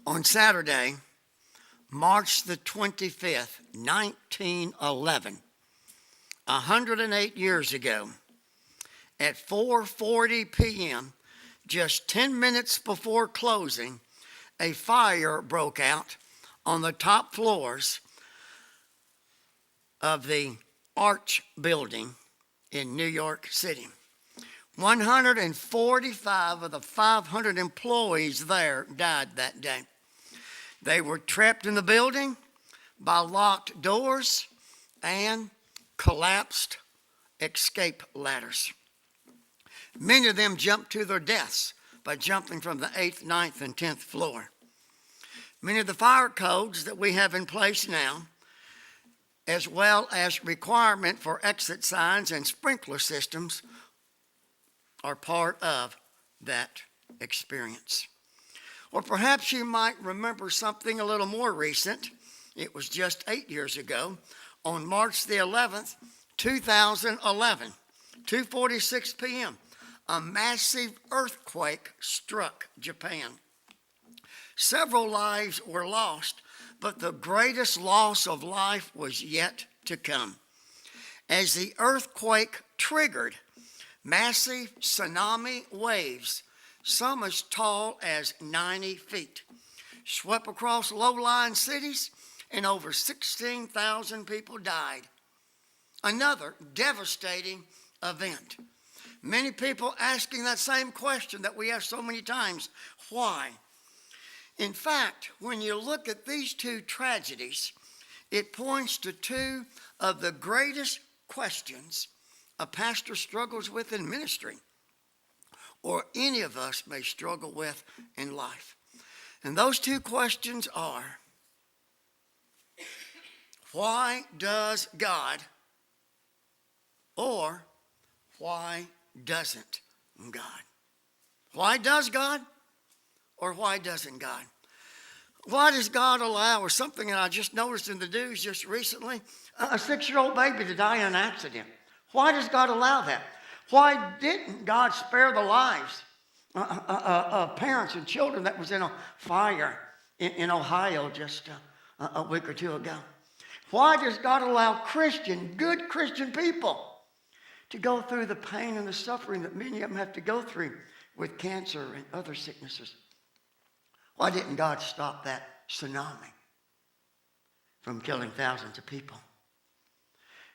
On Saturday, March the 25th, 1911, 108 years ago, at 4:40 p.m., just 10 minutes before closing, a fire broke out on the top floors of the Arch building in New York City. 145 of the 500 employees there died that day. They were trapped in the building by locked doors and collapsed escape ladders. Many of them jumped to their deaths by jumping from the 8th, 9th, and 10th floor. Many of the fire codes that we have in place now, as well as requirement for exit signs and sprinkler systems, are part of that experience. Or perhaps you might remember something a little more recent. It was just 8 years ago, on March the 11th, 2011, 2:46 p.m., a massive earthquake struck Japan. Several lives were lost, but the greatest loss of life was yet to come, as the earthquake triggered massive tsunami waves, some as tall as 90 feet, swept across low-lying cities, and over 16,000 people died. Another devastating event. Many people asking that same question that we ask so many times, why? In fact, when you look at these two tragedies, it points to two of the greatest questions a pastor struggles with in ministry, or any of us may struggle with in life. And those two questions are, why does God, or why doesn't God? Why does God, or why doesn't God? Why does God allow, or something that I just noticed in the news just recently, a 6-year-old baby to die in an accident? Why does God allow that? Why didn't God spare the lives of parents and children that was in a fire in Ohio just a week or two ago? Why does God allow good Christian people to go through the pain and the suffering that many of them have to go through with cancer and other sicknesses? Why didn't God stop that tsunami from killing thousands of people?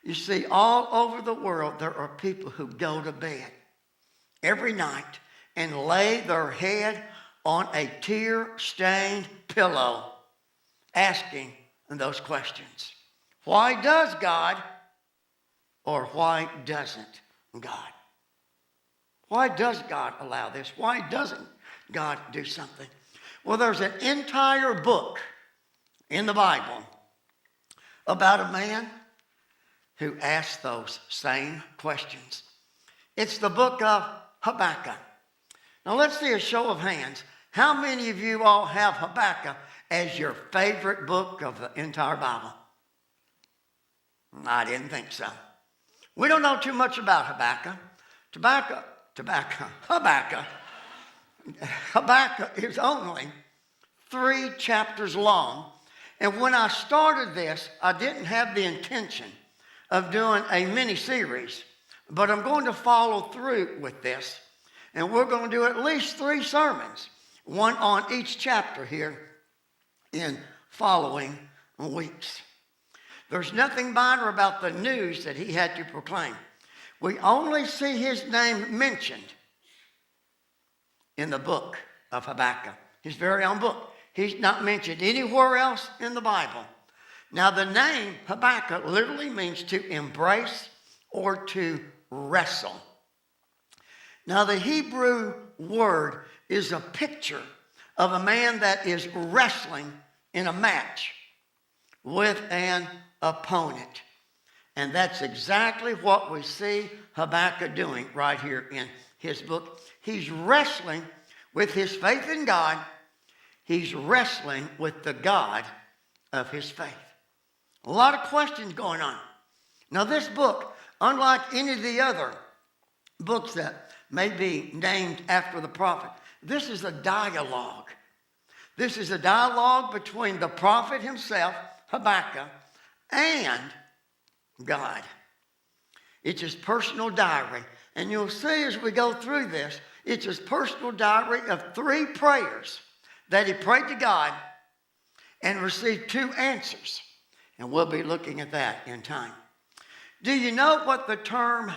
You see, all over the world, there are people who go to bed every night and lay their head on a tear-stained pillow asking those questions. Why does God, or why doesn't God? Why does God allow this? Why doesn't God do something? Well, there's an entire book in the Bible about a man who asked those same questions. It's the book of Habakkuk. Now let's see a show of hands. How many of you all have Habakkuk as your favorite book of the entire Bible? I didn't think so. We don't know too much about Habakkuk. Habakkuk is only 3 chapters long. And when I started this, I didn't have the intention of doing a mini-series, but I'm going to follow through with this. And we're going to do at least 3 sermons, one on each chapter here in following weeks. There's nothing minor about the news that he had to proclaim. We only see his name mentioned in the book of Habakkuk, his very own book. He's not mentioned anywhere else in the Bible. Now, the name Habakkuk literally means to embrace or to wrestle. Now, the Hebrew word is a picture of a man that is wrestling in a match with an opponent. And that's exactly what we see Habakkuk doing right here in his book. He's wrestling with his faith in God. He's wrestling with the God of his faith. A lot of questions going on. Now, this book, unlike any of the other books that may be named after the prophet, this is a dialogue This is a dialogue between the prophet himself, Habakkuk, and God. It's his personal diary. And you'll see as we go through this, it's his personal diary of 3 prayers that he prayed to God and received 2 answers. And we'll be looking at that in time. Do you know what the term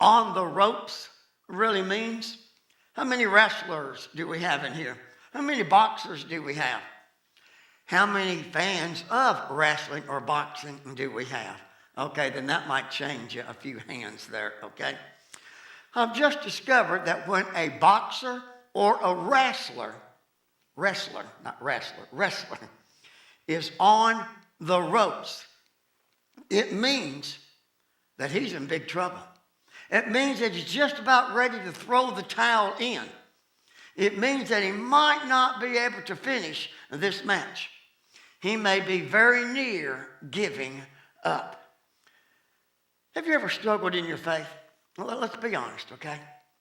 on the ropes really means? How many wrestlers do we have in here? How many boxers do we have? How many fans of wrestling or boxing do we have? Okay, then that might change a few hands there, okay? I've just discovered that when a boxer or a wrestler is on the ropes, it means that he's in big trouble. It means that he's just about ready to throw the towel in. It means that he might not be able to finish this match. He may be very near giving up. Have you ever struggled in your faith? Well, let's be honest, okay?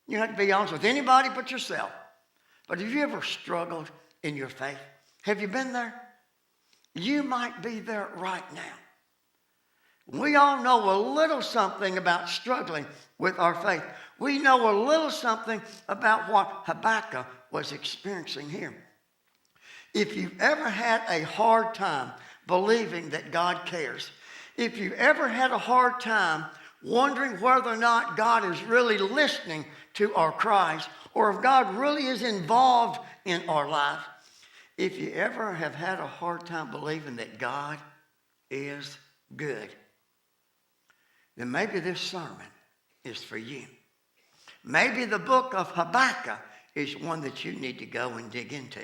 You don't have to be honest with anybody but yourself. But have you ever struggled in your faith? Have you been there? You might be there right now. We all know a little something about struggling with our faith. We know a little something about what Habakkuk was experiencing here. If you've ever had a hard time believing that God cares, if you've ever had a hard time wondering whether or not God is really listening to our cries, or if God really is involved in our life, if you ever have had a hard time believing that God is good, then maybe this sermon is for you. Maybe the book of Habakkuk is one that you need to go and dig into.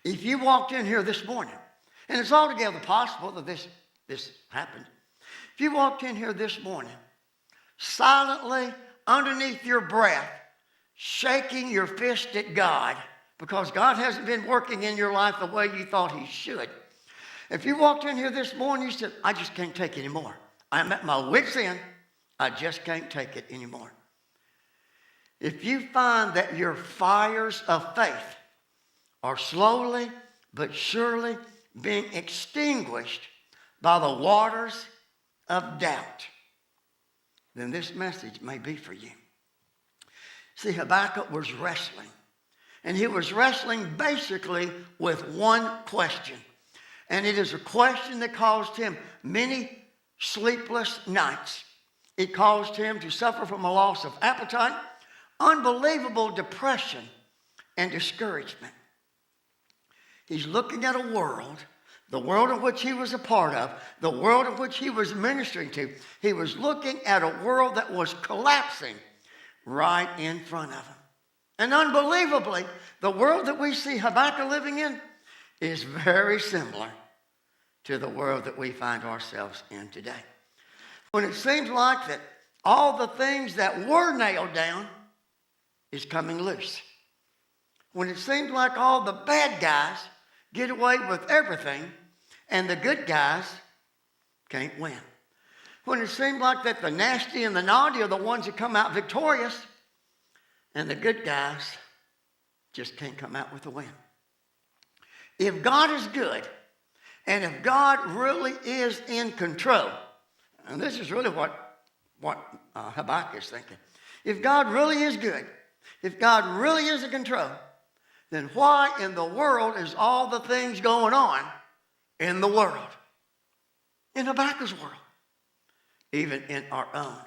If you walked in here this morning, and it's altogether possible that this happened. If you walked in here this morning, silently, underneath your breath, shaking your fist at God, because God hasn't been working in your life the way you thought he should. If you walked in here this morning, you said, I just can't take it anymore. I'm at my wit's end. I just can't take it anymore. If you find that your fires of faith are slowly but surely being extinguished by the waters of doubt, then this message may be for you. See, Habakkuk was wrestling. And he was wrestling basically with one question. And it is a question that caused him many sleepless nights. It caused him to suffer from a loss of appetite, unbelievable depression, and discouragement. He's looking at a world, the world in which he was a part of, the world in which he was ministering to. He was looking at a world that was collapsing right in front of him. And unbelievably, the world that we see Habakkuk living in is very similar to the world that we find ourselves in today. When it seems like that all the things that were nailed down is coming loose. When it seems like all the bad guys get away with everything and the good guys can't win. When it seems like that the nasty and the naughty are the ones that come out victorious, and the good guys just can't come out with a win. If God is good, and if God really is in control, and this is really what Habakkuk is thinking. If God really is good, if God really is in control, then why in the world is all the things going on in the world? In Habakkuk's world. Even in our own.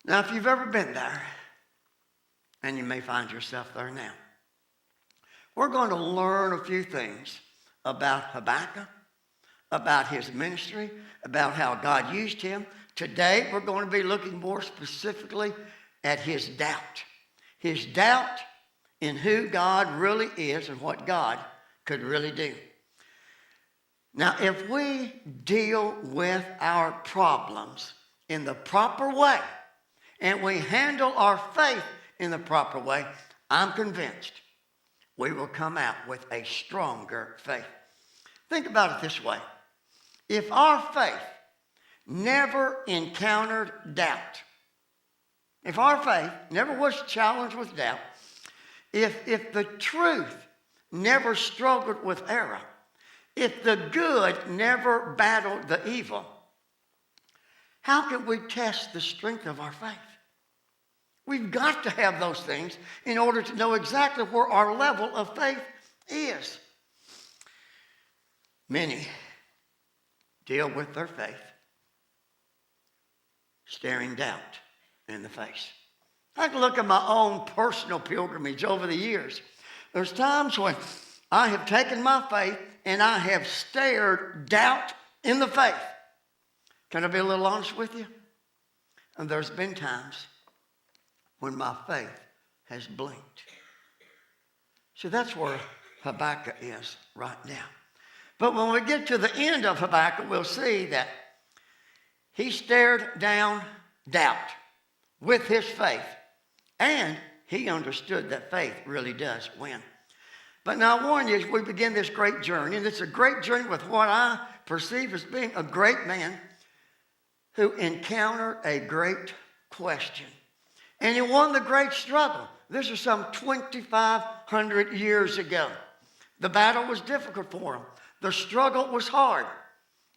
Now, if you've ever been there, and you may find yourself there now, we're going to learn a few things about Habakkuk, about his ministry, about how God used him. Today, we're going to be looking more specifically at his doubt. His doubt in who God really is and what God could really do. Now, if we deal with our problems in the proper way, and we handle our faith in the proper way, I'm convinced we will come out with a stronger faith. Think about it this way. If our faith never encountered doubt, if our faith never was challenged with doubt, If the truth never struggled with error, if the good never battled the evil, how can we test the strength of our faith? We've got to have those things in order to know exactly where our level of faith is. Many deal with their faith staring doubt in the face. I can look at my own personal pilgrimage over the years. There's times when I have taken my faith and I have stared doubt in the face. Can I be a little honest with you? And there's been times when my faith has blinked. So that's where Habakkuk is right now. But when we get to the end of Habakkuk, we'll see that he stared down doubt with his faith, and he understood that faith really does win. But now I warn you, as we begin this great journey, and it's a great journey with what I perceive as being a great man who encountered a great question. And he won the great struggle. This is some 2,500 years ago. The battle was difficult for him. The struggle was hard.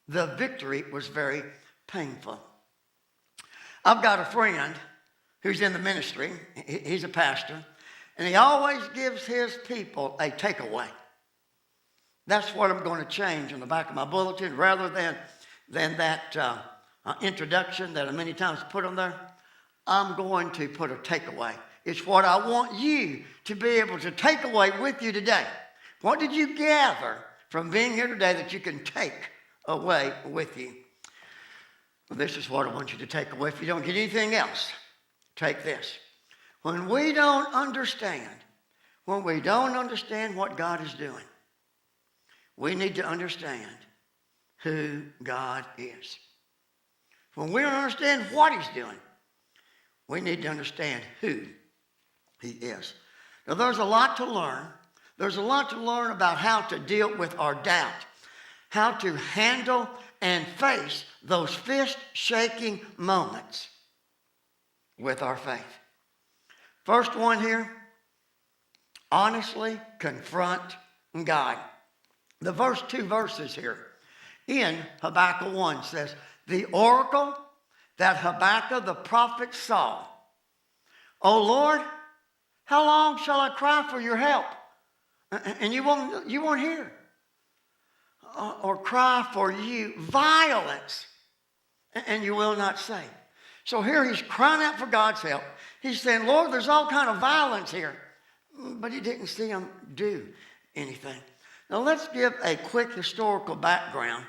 The victory was very painful. I've got a friend who's in the ministry. He's a pastor. And he always gives his people a takeaway. That's what I'm going to change on the back of my bulletin. Rather than that introduction that I many times put on there, I'm going to put a takeaway. It's what I want you to be able to take away with you today. What did you gather from being here today that you can take away with you? Well, this is what I want you to take away. If you don't get anything else, take this. When we don't understand what God is doing, we need to understand who God is. When we don't understand what he's doing, we need to understand who he is. Now, there's a lot to learn. There's a lot to learn about how to deal with our doubt, how to handle and face those fist-shaking moments with our faith. First one here, honestly confront God. The first two verses here in Habakkuk 1 says, the oracle that Habakkuk the prophet saw. O Lord, how long shall I cry for your help? And you won't hear. Or cry for you violence, and you will not save. So here he's crying out for God's help. He's saying, Lord, there's all kind of violence here. But he didn't see him do anything. Now let's give a quick historical background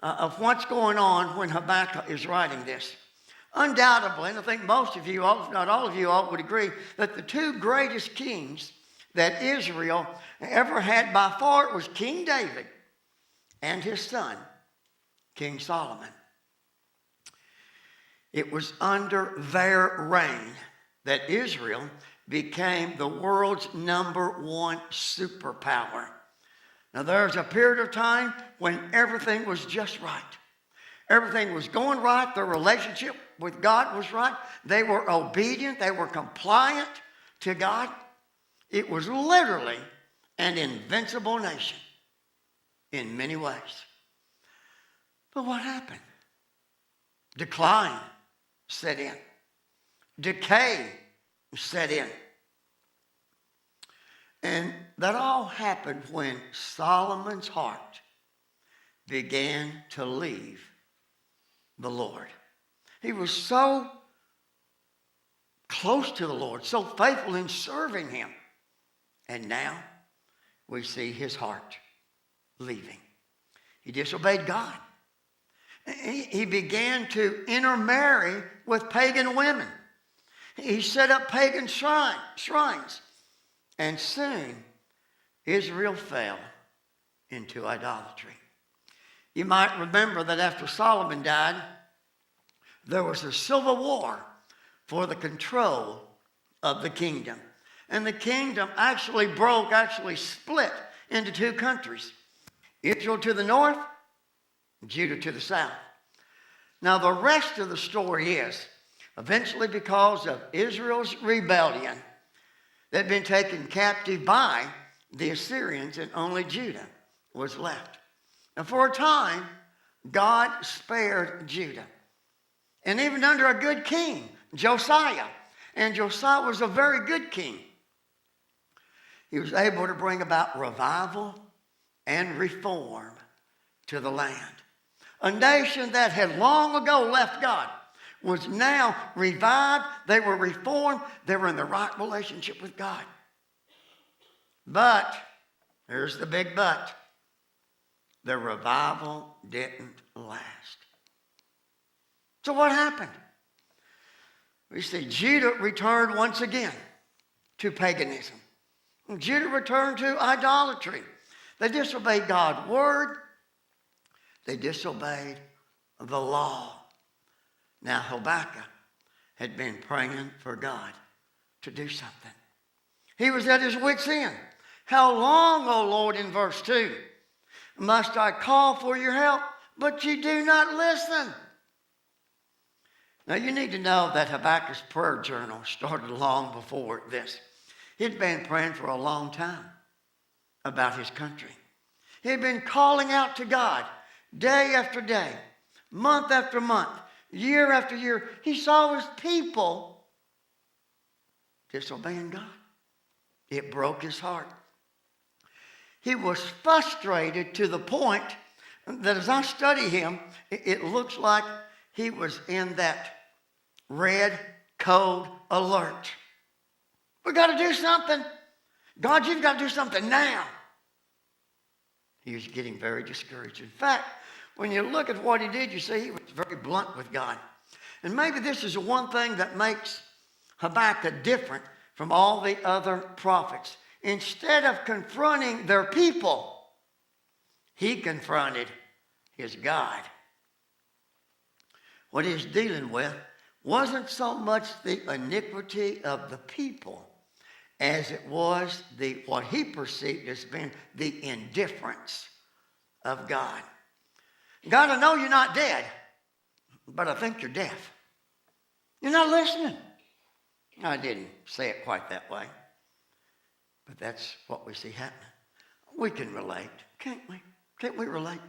of what's going on when Habakkuk is writing this. Undoubtedly, and I think most of you, if not all of you all, would agree that the two greatest kings that Israel ever had by far was King David and his son, King Solomon. It was under their reign that Israel became the world's #1 superpower. Now, there's a period of time when everything was just right. Everything was going right. Their relationship with God was right. They were obedient. They were compliant to God. It was literally an invincible nation in many ways. But what happened? Decline set in. Decay set in. And that all happened when Solomon's heart began to leave the Lord. He was so close to the Lord, so faithful in serving him. And now we see his heart leaving. He disobeyed God. He began to intermarry with pagan women. He set up pagan shrines. And soon, Israel fell into idolatry. You might remember that after Solomon died, there was a civil war for the control of the kingdom. And the kingdom actually split into two countries. Israel to the north, Judah to the south. Now the rest of the story is, eventually because of Israel's rebellion, They'd been taken captive by the Assyrians, and only Judah was left. Now, for a time, God spared Judah. And even under a good king, Josiah. And Josiah was a very good king. He was able to bring about revival and reform to the land. A nation that had long ago left God was now revived. They were reformed. They were in the right relationship with God. But, here's the big but, the revival didn't last. So what happened? We see Judah returned once again to paganism. Judah returned to idolatry. They disobeyed God's word. They disobeyed the law. Now Habakkuk had been praying for God to do something. He was at his wit's end. How long, O Lord, in verse 2, must I call for your help, but you do not listen? Now you need to know that Habakkuk's prayer journal started long before this. He'd been praying for a long time about his country. He'd been calling out to God day after day, month after month, year after year. He saw his people disobeying God. It broke his heart. He was frustrated to the point that as I study him, it looks like he was in that red code alert. We got to do something. God, you've got to do something now. He was getting very discouraged. In fact, when you look at what he did, you see he was very blunt with God. And maybe this is the one thing that makes Habakkuk different from all the other prophets. Instead of confronting their people, he confronted his God. What he was dealing with wasn't so much the iniquity of the people as it was what he perceived as being the indifference of God. God, I know you're not dead, but I think you're deaf. You're not listening. I didn't say it quite that way, but that's what we see happening. We can relate, can't we? Can't we relate?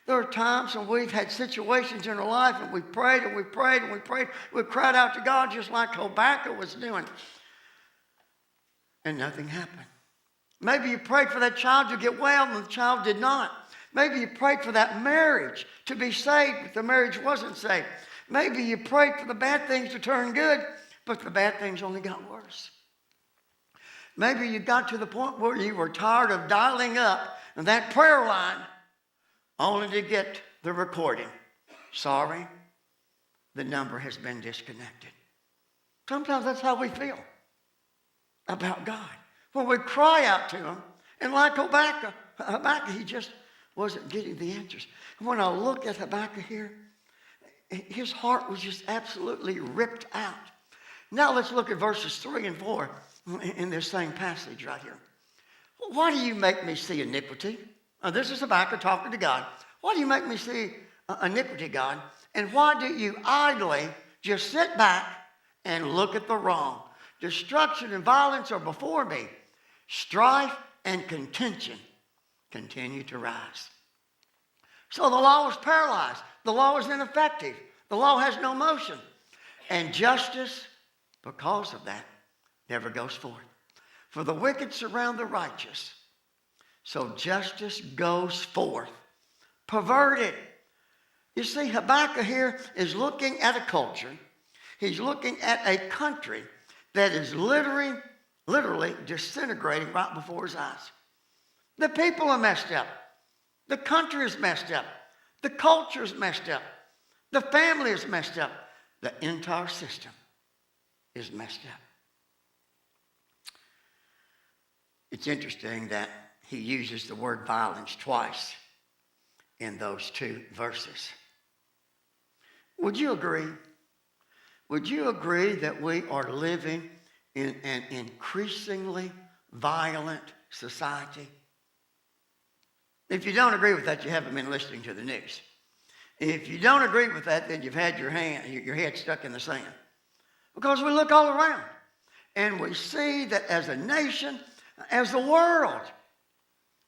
There are times when we've had situations in our life and we prayed and we prayed and we prayed. We cried out to God just like Habakkuk was doing. And nothing happened. Maybe you prayed for that child to get well and the child did not. Maybe you prayed for that marriage to be saved, but the marriage wasn't saved. Maybe you prayed for the bad things to turn good, but the bad things only got worse. Maybe you got to the point where you were tired of dialing up that prayer line only to get the recording. Sorry, the number has been disconnected. Sometimes that's how we feel about God. When we cry out to him, and like Habakkuk, he just wasn't getting the answers. And when I look at Habakkuk here, his heart was just absolutely ripped out. Now let's look at verses 3 and 4 in this same passage right here. Why do you make me see iniquity? This is Habakkuk talking to God. Why do you make me see iniquity, God? And why do you idly just sit back and look at the wrong? Destruction and violence are before me. Strife and contention continue to rise. So the law is paralyzed. The law is ineffective. The law has no motion. And justice, because of that, never goes forth. For the wicked surround the righteous. So justice goes forth, perverted. You see, Habakkuk here is looking at a culture. He's looking at a country that is literally disintegrating right before his eyes. The people are messed up. The country is messed up. The culture is messed up. The family is messed up. The entire system is messed up. It's interesting that he uses the word violence twice in those two verses. Would you agree? Would you agree that we are living in an increasingly violent society? If you don't agree with that, you haven't been listening to the news. If you don't agree with that, then you've had your head stuck in the sand. Because we look all around. And we see that as a nation, as a world,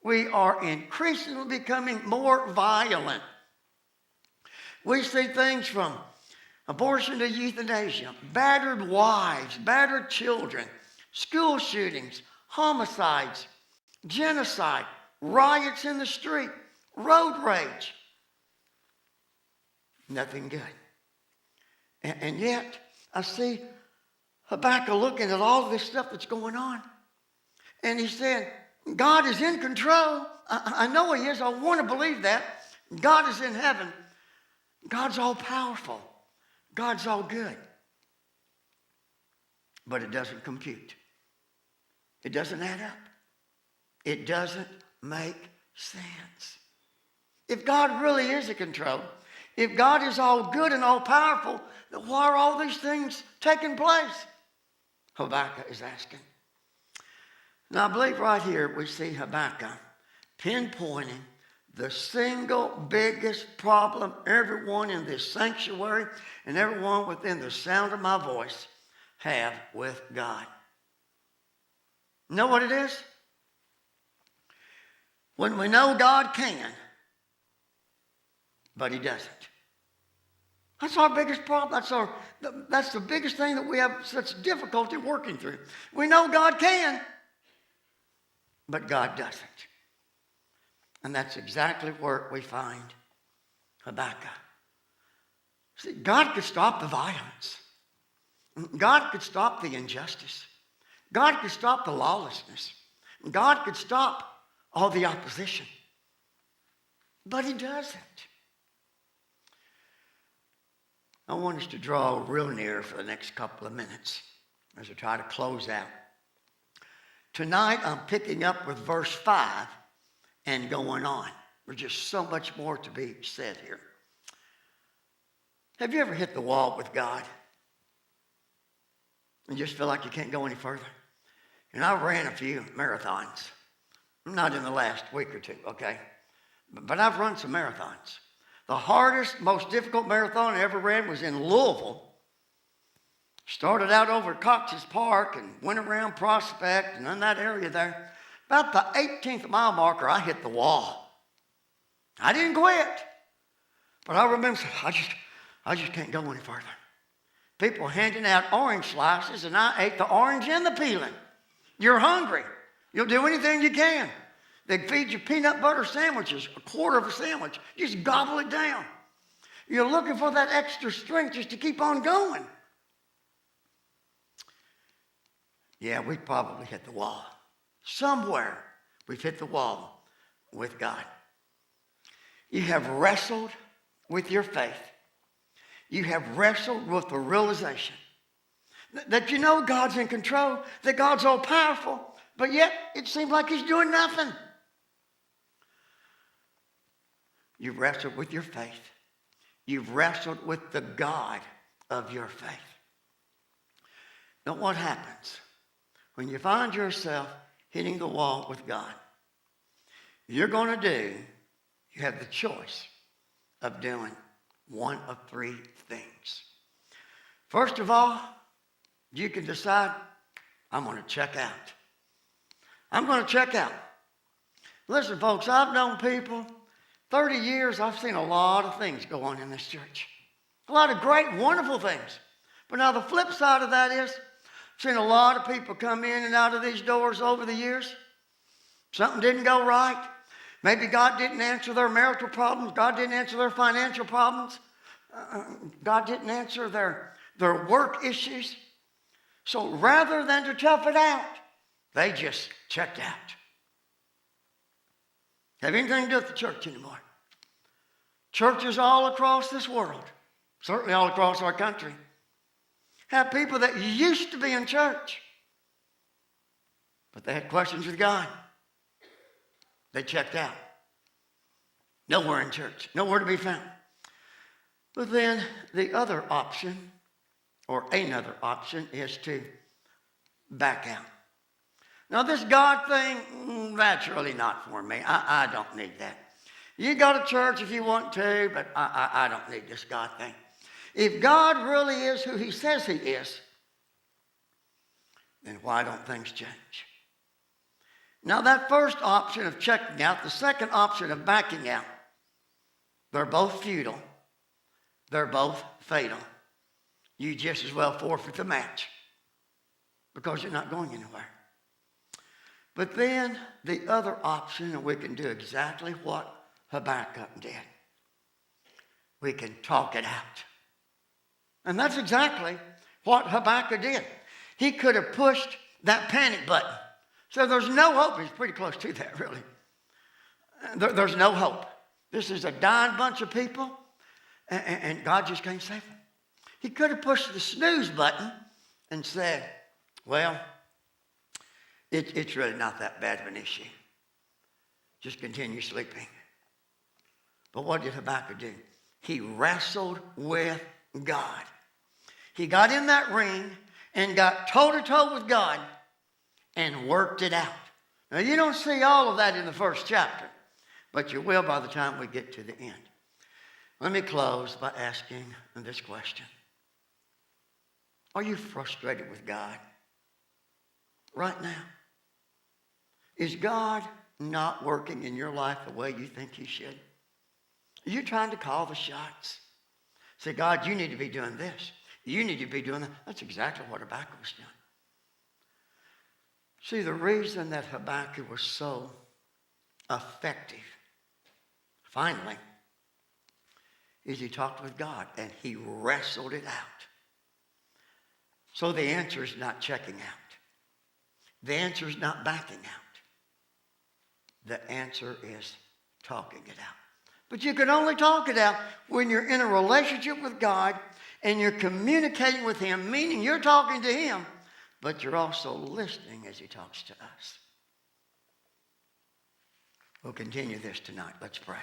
we are increasingly becoming more violent. We see things from abortion to euthanasia, battered wives, battered children, school shootings, homicides, genocide, riots in the street, road rage. Nothing good. And yet, I see Habakkuk looking at all this stuff that's going on. And he said, God is in control. I know he is. I want to believe that. God is in heaven. God's all powerful. God's all good. But it doesn't compute. It doesn't add up. It doesn't make sense. If God really is in control, if God is all good and all powerful, then why are all these things taking place? Habakkuk is asking. Now I believe right here we see Habakkuk pinpointing the single biggest problem everyone in this sanctuary and everyone within the sound of my voice have with God. Know what it is? When we know God can, but he doesn't. That's our biggest problem. That's the biggest thing that we have such difficulty working through. We know God can, but God doesn't. And that's exactly where we find Habakkuk. See, God could stop the violence. God could stop the injustice. God could stop the lawlessness. God could stop all the opposition. But he doesn't. I want us to draw real near for the next couple of minutes as I try to close out. Tonight I'm picking up with verse 5 and going on. There's just so much more to be said here. Have you ever hit the wall with God and just feel like you can't go any further? And I ran a few marathons. Not in the last week or two, okay? But I've run some marathons. The hardest, most difficult marathon I ever ran was in Louisville. Started out over at Cox's Park and went around Prospect and in that area there. About the 18th mile marker, I hit the wall. I didn't quit. But I remember, I just can't go any further. People handing out orange slices, and I ate the orange and the peeling. You're hungry. You'll do anything you can. They feed you peanut butter sandwiches, a quarter of a sandwich. You just gobble it down. You're looking for that extra strength just to keep on going. Yeah, we probably hit the wall. Somewhere we've hit the wall with God. You have wrestled with your faith. You have wrestled with the realization that you know God's in control, that God's all powerful, but yet it seems like he's doing nothing. You've wrestled with your faith. You've wrestled with the God of your faith. Now what happens when you find yourself hitting the wall with God? You have the choice of doing one of three things. First of all, you can decide, I'm going to check out. I'm going to check out. Listen, folks, I've known people, 30 years, I've seen a lot of things go on in this church. A lot of great, wonderful things. But now the flip side of that is, I've seen a lot of people come in and out of these doors over the years. Something didn't go right. Maybe God didn't answer their marital problems. God didn't answer their financial problems. God didn't answer their work issues. So rather than to tough it out, they just checked out. Have anything to do with the church anymore. Churches all across this world, certainly all across our country, have people that used to be in church, but they had questions with God. They checked out. Nowhere in church, nowhere to be found. But then the other option, or another option, is to back out. Now this God thing, that's really not for me. I don't need that. You go to church if you want to, but I don't need this God thing. If God really is who he says he is, then why don't things change? Now, that first option of checking out, the second option of backing out, they're both futile. They're both fatal. You just as well forfeit the match because you're not going anywhere. But then the other option, and we can do exactly what Habakkuk did. We can talk it out. And that's exactly what Habakkuk did. He could have pushed that panic button. So there's no hope. He's pretty close to that, really. There's no hope. This is a dying bunch of people, and God just can't save them. He could have pushed the snooze button and said, well, it's really not that bad of an issue. Just continue sleeping. But what did Habakkuk do? He wrestled with God. He got in that ring and got toe-to-toe with God and worked it out. Now, you don't see all of that in the first chapter, but you will by the time we get to the end. Let me close by asking this question. Are you frustrated with God right now? Is God not working in your life the way you think he should? Are you trying to call the shots? Say, God, you need to be doing this. You need to be doing that. That's exactly what Habakkuk was doing. See, the reason that Habakkuk was so effective, finally, is he talked with God and he wrestled it out. So the answer is not checking out. The answer is not backing out. The answer is talking it out. But you can only talk it out when you're in a relationship with God and you're communicating with him, meaning you're talking to him, but you're also listening as he talks to us. We'll continue this tonight. Let's pray.